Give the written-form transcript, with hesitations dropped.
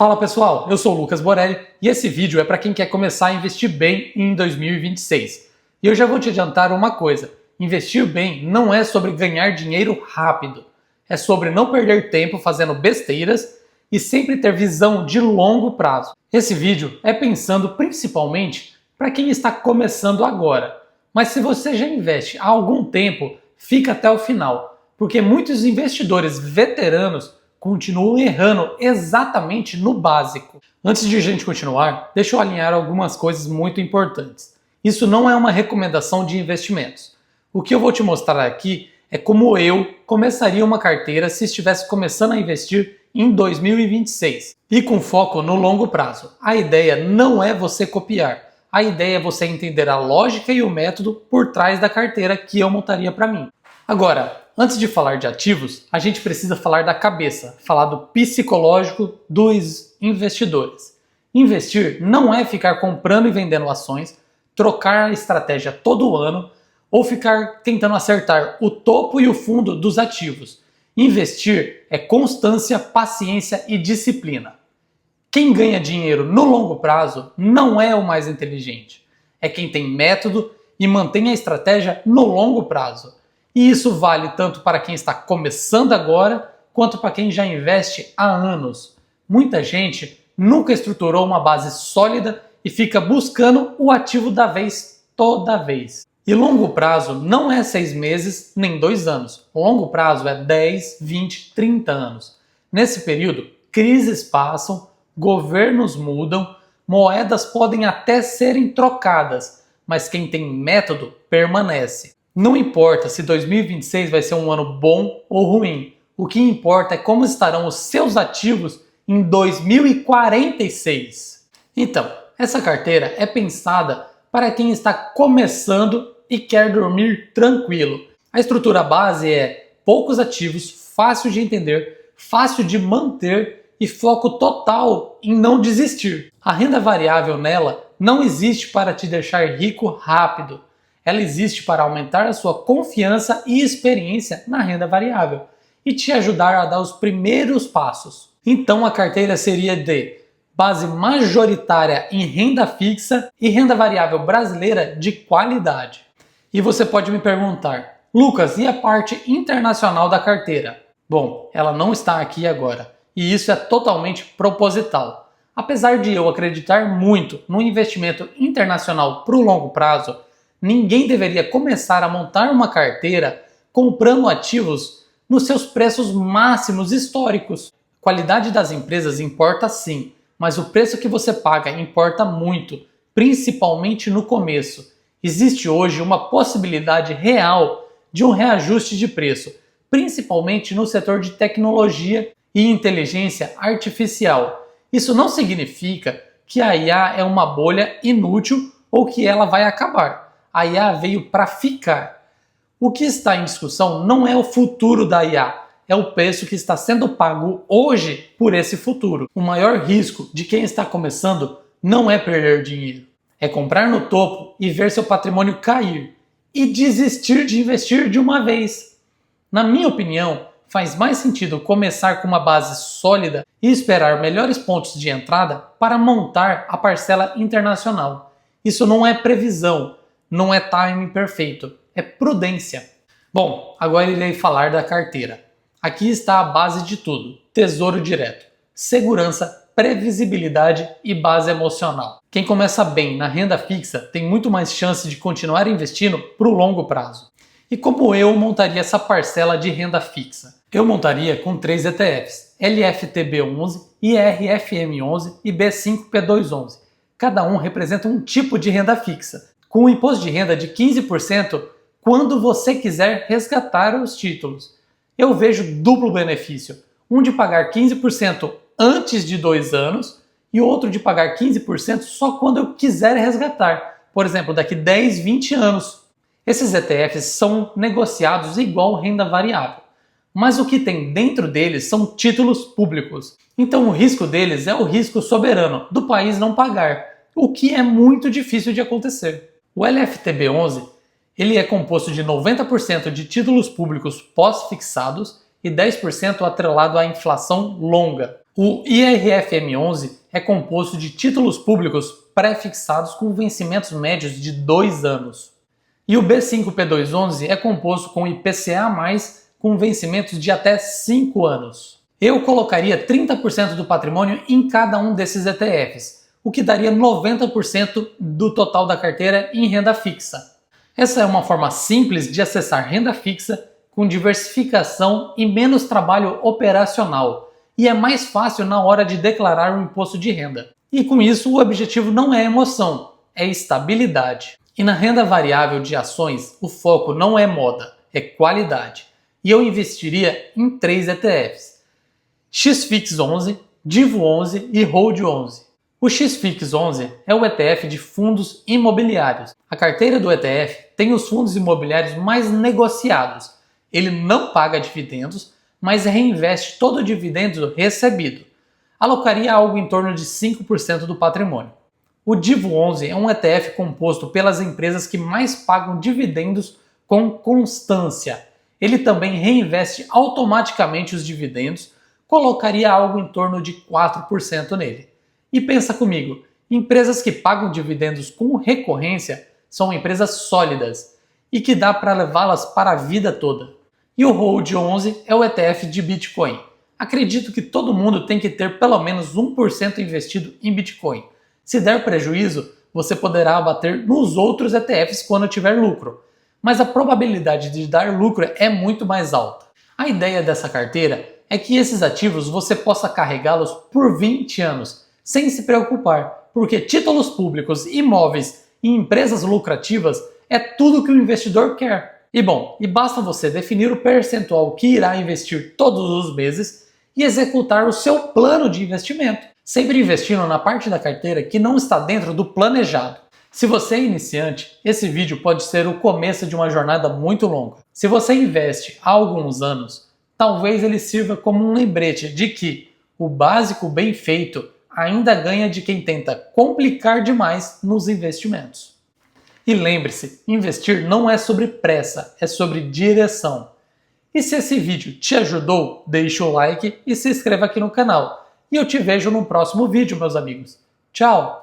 Fala pessoal, eu sou o Lucas Borelli e esse vídeo é para quem quer começar a investir bem em 2026. E eu já vou te adiantar uma coisa, investir bem não é sobre ganhar dinheiro rápido, é sobre não perder tempo fazendo besteiras e sempre ter visão de longo prazo. Esse vídeo é pensando principalmente para quem está começando agora, mas se você já investe há algum tempo, fica até o final, porque muitos investidores veteranos continuam errando exatamente no básico. Antes de a gente continuar, deixa eu alinhar algumas coisas muito importantes. Isso não é uma recomendação de investimentos. O que eu vou te mostrar aqui é como eu começaria uma carteira se estivesse começando a investir em 2026 e com foco no longo prazo. A ideia não é você copiar, a ideia é você entender a lógica e o método por trás da carteira que eu montaria para mim. Agora, antes de falar de ativos, a gente precisa falar da cabeça, falar do psicológico dos investidores. Investir não é ficar comprando e vendendo ações, trocar a estratégia todo ano ou ficar tentando acertar o topo e o fundo dos ativos. Investir é constância, paciência e disciplina. Quem ganha dinheiro no longo prazo não é o mais inteligente. É quem tem método e mantém a estratégia no longo prazo. E isso vale tanto para quem está começando agora, quanto para quem já investe há anos. Muita gente nunca estruturou uma base sólida e fica buscando o ativo da vez toda vez. E longo prazo não é 6 meses nem 2 anos. Longo prazo é 10, 20, 30 anos. Nesse período, crises passam, governos mudam, moedas podem até serem trocadas, mas quem tem método permanece. Não importa se 2026 vai ser um ano bom ou ruim. O que importa é como estarão os seus ativos em 2046. Então, essa carteira é pensada para quem está começando e quer dormir tranquilo. A estrutura base é poucos ativos, fácil de entender, fácil de manter e foco total em não desistir. A renda variável nela não existe para te deixar rico rápido. Ela existe para aumentar a sua confiança e experiência na renda variável e te ajudar a dar os primeiros passos. Então a carteira seria de base majoritária em renda fixa e renda variável brasileira de qualidade. E você pode me perguntar, Lucas, e a parte internacional da carteira? Bom, ela não está aqui agora e isso é totalmente proposital. Apesar de eu acreditar muito no investimento internacional para o longo prazo, ninguém deveria começar a montar uma carteira comprando ativos nos seus preços máximos históricos. A qualidade das empresas importa sim, mas o preço que você paga importa muito, principalmente no começo. Existe hoje uma possibilidade real de um reajuste de preço, principalmente no setor de tecnologia e inteligência artificial. Isso não significa que a IA é uma bolha inútil ou que ela vai acabar. A IA veio para ficar. O que está em discussão não é o futuro da IA, é o preço que está sendo pago hoje por esse futuro. O maior risco de quem está começando não é perder dinheiro, é comprar no topo e ver seu patrimônio cair e desistir de investir de uma vez. Na minha opinião, faz mais sentido começar com uma base sólida e esperar melhores pontos de entrada para montar a parcela internacional. Isso não é previsão. Não é timing perfeito, é prudência. Bom, agora irei falar da carteira. Aqui está a base de tudo: tesouro direto, segurança, previsibilidade e base emocional. Quem começa bem na renda fixa tem muito mais chance de continuar investindo para o longo prazo. E como eu montaria essa parcela de renda fixa? Eu montaria com 3 ETFs, LFTB11, IRFM11 e B5P211. Cada um representa um tipo de renda fixa, com um imposto de renda de 15% quando você quiser resgatar os títulos. Eu vejo duplo benefício, um de pagar 15% antes de 2 anos e outro de pagar 15% só quando eu quiser resgatar, por exemplo, daqui 10, 20 anos. Esses ETFs são negociados igual renda variável, mas o que tem dentro deles são títulos públicos. Então o risco deles é o risco soberano do país não pagar, o que é muito difícil de acontecer. O LFTB11 ele é composto de 90% de títulos públicos pós-fixados e 10% atrelado à inflação longa. O IRFM11 é composto de títulos públicos pré-fixados com vencimentos médios de 2 anos. E o B5P211 é composto com IPCA+, com vencimentos de até 5 anos. Eu colocaria 30% do patrimônio em cada um desses ETFs, o que daria 90% do total da carteira em renda fixa. Essa é uma forma simples de acessar renda fixa com diversificação e menos trabalho operacional, e é mais fácil na hora de declarar o imposto de renda. E com isso, o objetivo não é emoção, é estabilidade. E na renda variável de ações, o foco não é moda, é qualidade. E eu investiria em 3 ETFs: XFIX11, DIVO11 e Hold11. O XFIX11 é o ETF de fundos imobiliários. A carteira do ETF tem os fundos imobiliários mais negociados. Ele não paga dividendos, mas reinveste todo o dividendo recebido. Alocaria algo em torno de 5% do patrimônio. O DIVO11 é um ETF composto pelas empresas que mais pagam dividendos com constância. Ele também reinveste automaticamente os dividendos, colocaria algo em torno de 4% nele. E pensa comigo, empresas que pagam dividendos com recorrência são empresas sólidas e que dá para levá-las para a vida toda. E o Hold11 é o ETF de Bitcoin. Acredito que todo mundo tem que ter pelo menos 1% investido em Bitcoin. Se der prejuízo, você poderá abater nos outros ETFs quando tiver lucro. Mas a probabilidade de dar lucro é muito mais alta. A ideia dessa carteira é que esses ativos você possa carregá-los por 20 anos, sem se preocupar, porque títulos públicos, imóveis e empresas lucrativas é tudo que o investidor quer. E basta você definir o percentual que irá investir todos os meses e executar o seu plano de investimento, sempre investindo na parte da carteira que não está dentro do planejado. Se você é iniciante, esse vídeo pode ser o começo de uma jornada muito longa. Se você investe há alguns anos, talvez ele sirva como um lembrete de que o básico bem feito ainda ganha de quem tenta complicar demais nos investimentos. E lembre-se, investir não é sobre pressa, é sobre direção. E se esse vídeo te ajudou, deixa o like e se inscreva aqui no canal. E eu te vejo no próximo vídeo, meus amigos. Tchau!